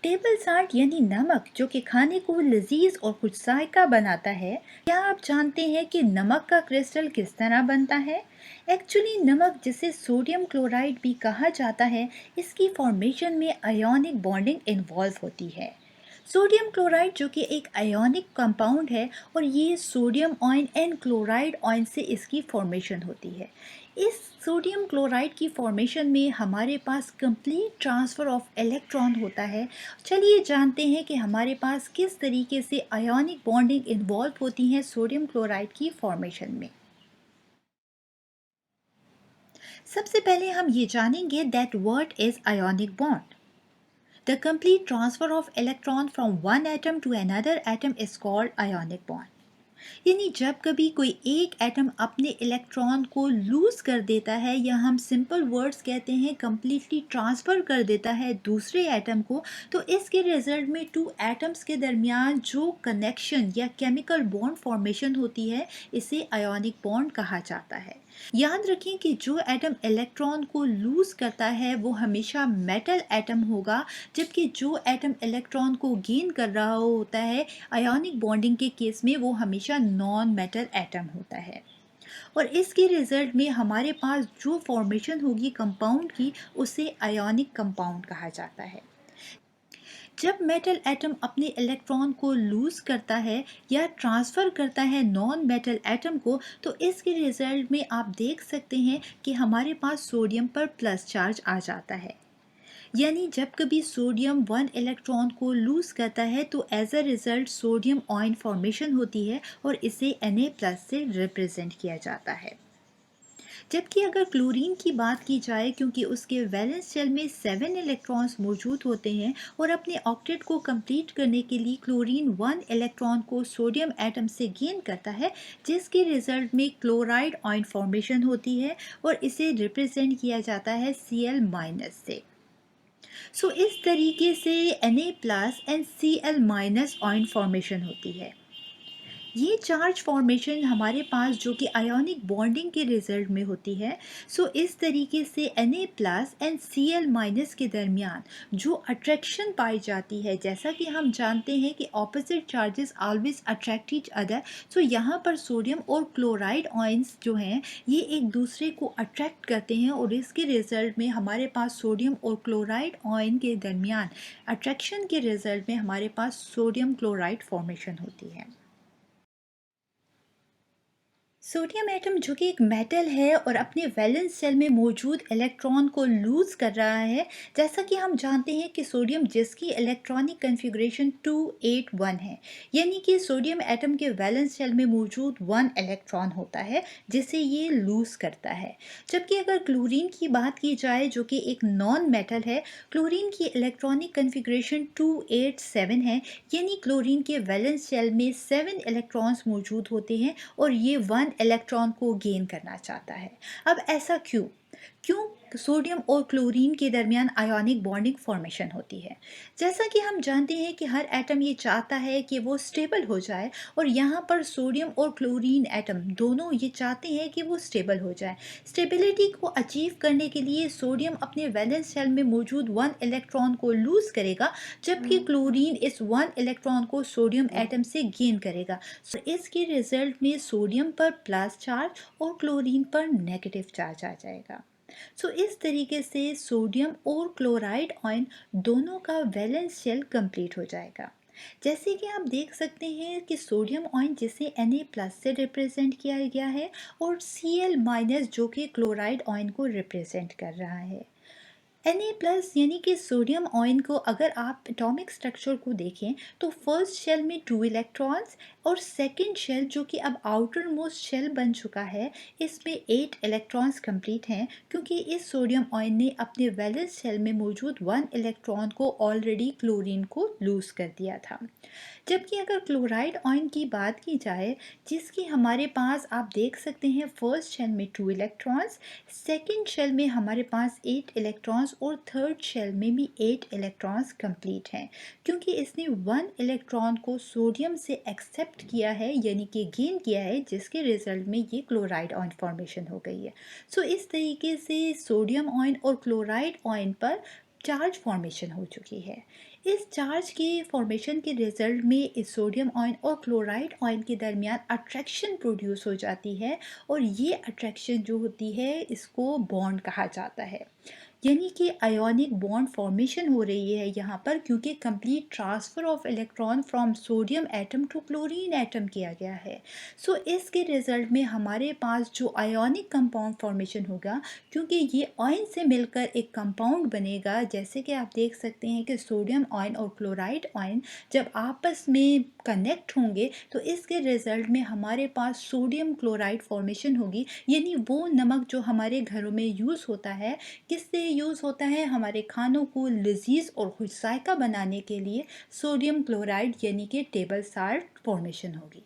Table salt यानी नमक जो कि खाने को लजीज और कुछ जायका बनाता है। क्या आप जानते हैं कि नमक का क्रिस्टल किस तरह बनता है? एक्चुअली नमक जिसे सोडियम क्लोराइड भी कहा जाता है, इसकी फॉर्मेशन में आयोनिक बॉन्डिंग इन्वॉल्व होती है। सोडियम क्लोराइड जो कि एक आयोनिक कंपाउंड है और ये sodium ion and chloride ion से इसकी फॉर्मेशन होती है। इस सोडियम क्लोराइड की फॉर्मेशन में हमारे पास कंप्लीट ट्रांसफ़र ऑफ इलेक्ट्रॉन होता है। चलिए जानते हैं कि हमारे पास किस तरीके से आयोनिक बॉन्डिंग इन्वॉल्व होती हैं सोडियम क्लोराइड की फॉर्मेशन में। सबसे पहले हम ये जानेंगे that what is ionic bond. The complete transfer of electron from one atom to another atom is called ionic bond. यानी जब कभी कोई एक एटम अपने इलेक्ट्रॉन को लूज कर देता है या हम सिंपल वर्ड्स कहते हैं कंप्लीटली ट्रांसफ़र कर देता है दूसरे एटम को, तो इसके रिजल्ट में टू एटम्स के दरमियान जो कनेक्शन या केमिकल बॉन्ड फॉर्मेशन होती है, इसे आयोनिक बॉन्ड कहा जाता है। याद रखें कि जो एटम इलेक्ट्रॉन को लूज करता है वो हमेशा मेटल एटम होगा, जबकि जो एटम इलेक्ट्रॉन को गेन कर रहा होता है आयोनिक बॉन्डिंग के केस में वो हमेशा नॉन मेटल एटम होता है। और इसके रिजल्ट में हमारे पास जो फॉर्मेशन होगी कंपाउंड की, उसे आयोनिक कंपाउंड कहा जाता है। जब मेटल एटम अपने इलेक्ट्रॉन को लूज करता है या ट्रांसफ़र करता है नॉन मेटल एटम को, तो इसके रिजल्ट में आप देख सकते हैं कि हमारे पास सोडियम पर प्लस चार्ज आ जाता है। यानी जब कभी सोडियम वन इलेक्ट्रॉन को लूज करता है तो as a result sodium ion formation होती है और इसे Na+ से रिप्रेजेंट किया जाता है। जबकि अगर क्लोरीन की बात की जाए, क्योंकि उसके वैलेंस शेल में 7 इलेक्ट्रॉन्स मौजूद होते हैं और अपने ऑक्टेट को कंप्लीट करने के लिए क्लोरीन 1 इलेक्ट्रॉन को सोडियम एटम से गेन करता है, जिसके रिजल्ट में क्लोराइड आयन फॉर्मेशन होती है और इसे रिप्रेजेंट किया जाता है Cl- से। इस तरीके से Na+ and Cl- ion formation होती है। ये चार्ज फॉर्मेशन हमारे पास जो कि आयोनिक बॉन्डिंग के रिजल्ट में होती है। इस तरीके से Na+ एंड Cl- के दरमियान जो अट्रैक्शन पाई जाती है, जैसा कि हम जानते हैं कि opposite charges always attract each other. यहाँ पर सोडियम और क्लोराइड आयंस जो हैं ये एक दूसरे को अट्रैक्ट करते हैं और इसके रिजल्ट में हमारे पास सोडियम और क्लोराइड आयन के दरमियान अट्रैक्शन के रिजल्ट में हमारे पास सोडियम क्लोराइड फॉर्मेशन होती है। सोडियम एटम जो कि एक मेटल है और अपने वैलेंस शेल में मौजूद इलेक्ट्रॉन को लूज कर रहा है। जैसा कि हम जानते हैं कि सोडियम जिसकी इलेक्ट्रॉनिक कन्फिग्रेशन 281 है, यानी कि सोडियम एटम के वैलेंस शेल में मौजूद 1 इलेक्ट्रॉन होता है जिसे ये लूज करता है। जबकि अगर क्लोरीन की बात की जाए जो कि एक नॉन मेटल है, क्लोरीन की इलेक्ट्रॉनिक कन्फिग्रेशन 287 है, यानी क्लोरीन के वैलेंस शेल में 7 इलेक्ट्रॉन्स मौजूद होते हैं और ये 1 इलेक्ट्रॉन को गेन करना चाहता है। अब ऐसा क्यों? क्यों सोडियम और क्लोरीन के दरमियान आयोनिक बॉन्डिंग फॉर्मेशन होती है? जैसा कि हम जानते हैं कि हर एटम ये चाहता है कि वो स्टेबल हो जाए और यहाँ पर सोडियम और क्लोरीन एटम दोनों ये चाहते हैं कि वो स्टेबल हो जाए। स्टेबिलिटी को अचीव करने के लिए सोडियम अपने वैलेंस शेल में मौजूद 1 इलेक्ट्रॉन को लूज करेगा, जबकि क्लोरीन इस 1 इलेक्ट्रॉन को सोडियम एटम से गेन करेगा। इसके रिजल्ट में सोडियम पर प्लस चार्ज और क्लोरीन पर नेगेटिव चार्ज आ जाएगा। इस तरीके से सोडियम और क्लोराइड आयन दोनों का वैलेंस शेल कंप्लीट हो जाएगा। जैसे कि आप देख सकते हैं कि सोडियम आयन जिसे Na+ से रिप्रेजेंट किया गया है और Cl- जो कि क्लोराइड आयन को रिप्रेजेंट कर रहा है। Na+ यानी कि सोडियम आयन को अगर आप एटॉमिक स्ट्रक्चर को देखें तो फर्स्ट शेल में 2 इलेक्ट्रॉन्स और सेकंड शेल जो कि अब आउटर मोस्ट शेल बन चुका है, इसमें 8 इलेक्ट्रॉन्स कंप्लीट हैं, क्योंकि इस सोडियम आयन ने अपने वैलेंस शेल में मौजूद 1 इलेक्ट्रॉन को ऑलरेडी क्लोरीन को लूज कर दिया था। जबकि अगर क्लोराइड आयन की बात की जाए, जिसकी हमारे पास आप देख सकते हैं फर्स्ट शेल में 2 इलेक्ट्रॉन्स, सेकेंड शेल में हमारे पास 8 इलेक्ट्रॉन्स और थर्ड शेल में भी 8 इलेक्ट्रॉन्स कंप्लीट हैं, क्योंकि इसने 1 इलेक्ट्रॉन को सोडियम से एक्सेप्ट किया है, यानी कि गेन किया है, जिसके रिजल्ट में ये क्लोराइड आयन फॉर्मेशन हो गई है। इस तरीके से सोडियम आयन और क्लोराइड आयन पर चार्ज फॉर्मेशन हो चुकी है। इस चार्ज के फॉर्मेशन के रिजल्ट में इस सोडियम आयन और क्लोराइड आयन के दरमियान अट्रैक्शन प्रोड्यूस हो जाती है और ये अट्रैक्शन जो होती है इसको बॉन्ड कहा जाता है। यानी कि आयोनिक बॉन्ड फॉर्मेशन हो रही है यहाँ पर क्योंकि complete transfer of electron from sodium atom to chlorine atom किया गया है। सो इसके रिजल्ट में हमारे पास जो आयोनिक कंपाउंड फॉर्मेशन होगा, क्योंकि ये आयन से मिलकर एक कंपाउंड बनेगा, जैसे कि आप देख सकते हैं कि सोडियम आयन और क्लोराइड आयन जब आपस में कनेक्ट होंगे तो इसके रिजल्ट में हमारे पास सोडियम क्लोराइड फॉर्मेशन होगी। यानी वो नमक जो हमारे घरों में यूज़ होता है, किससे यूज़ होता है, हमारे खानों को लजीज और खुशजायका बनाने के लिए सोडियम क्लोराइड यानी कि टेबल साल्ट फॉर्मेशन होगी।